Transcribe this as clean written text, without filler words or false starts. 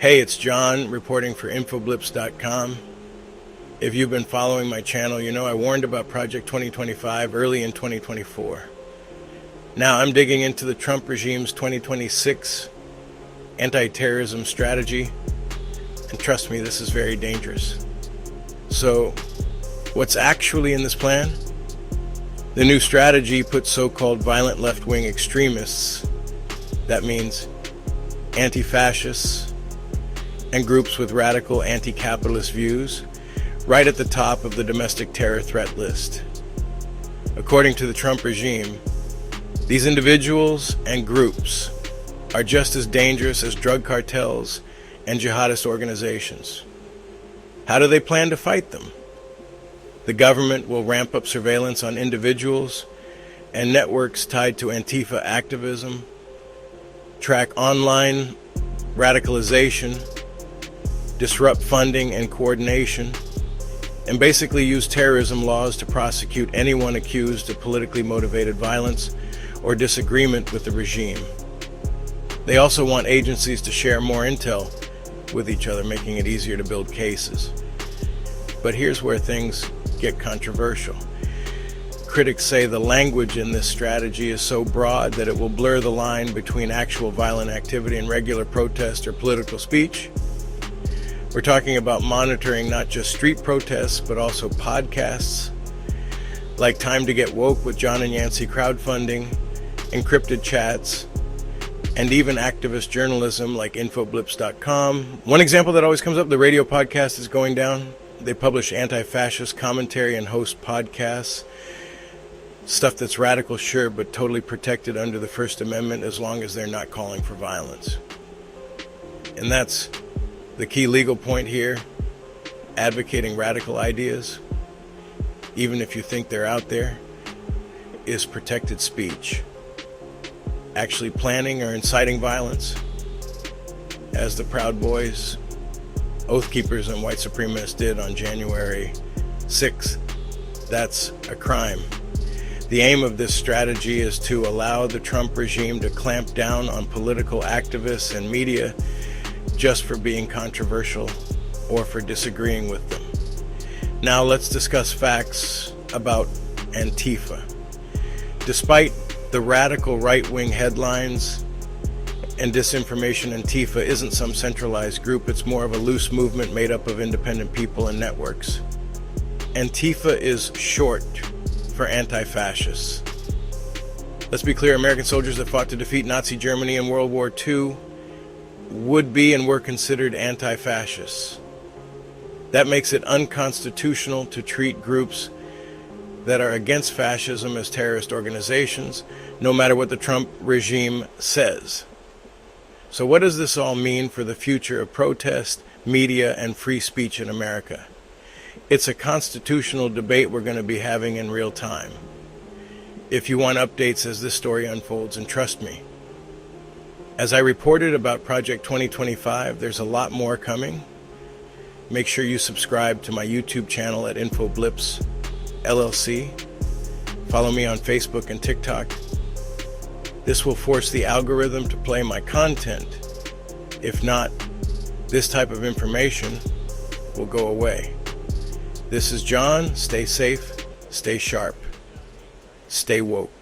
Hey, it's John reporting for Infoblips.com. If you've been following my channel, you know I warned about Project 2025 early in 2024. Now I'm digging into the Trump regime's 2026 Antiterrorism Strategy, and trust me, this is very dangerous. So, what's actually in this plan? The new strategy puts so-called violent left-wing extremists, that means anti-fascists, and groups with radical anti-capitalist views, right at the top of the domestic terror threat list. According to the Trump regime, these individuals and groups are just as dangerous as drug cartels and jihadist organizations. How do they plan to fight them? The government will ramp up surveillance on individuals and networks tied to Antifa activism, track online radicalization, disrupt funding and coordination, and basically use terrorism laws to prosecute anyone accused of politically motivated violence or disagreement with the regime. They also want agencies to share more intel with each other, making it easier to build cases. But here's where things get controversial. Critics say the language in this strategy is so broad that it will blur the line between actual violent activity and regular protest or political speech. We're talking about monitoring not just street protests, but also podcasts, like Time to Get Woke with John and Yancey crowdfunding, encrypted chats, and even activist journalism like Infoblips.com. One example that always comes up, the radio podcast is going down. They publish anti-fascist commentary and host podcasts. Stuff that's radical, sure, but totally protected under the First Amendment as long as they're not calling for violence. And that's the key legal point here. Advocating radical ideas, even if you think they're out there, is protected speech. Actually planning or inciting violence, as the Proud Boys, Oath Keepers, and white supremacists did on January 6th, that's a crime. The aim of this strategy is to allow the Trump regime to clamp down on political activists and media just for being controversial or for disagreeing with them. Now let's discuss facts about Antifa. Despite the radical right-wing headlines and disinformation, Antifa isn't some centralized group. It's more of a loose movement made up of independent people and networks. Antifa is short for anti-fascists. Let's be clear, American soldiers that fought to defeat Nazi Germany in World War II would be and were considered anti-fascists. That makes it unconstitutional to treat groups that are against fascism as terrorist organizations, no matter what the Trump regime says. So what does this all mean for the future of protest, media, and free speech in America? It's a constitutional debate we're going to be having in real time. If you want updates as this story unfolds, and trust me, as I reported about Project 2025, there's a lot more coming. Make sure you subscribe to my YouTube channel at Infoblips LLC. Follow me on Facebook and TikTok. This will force the algorithm to play my content. If not, this type of information will go away. This is John. Stay safe, stay sharp, stay woke.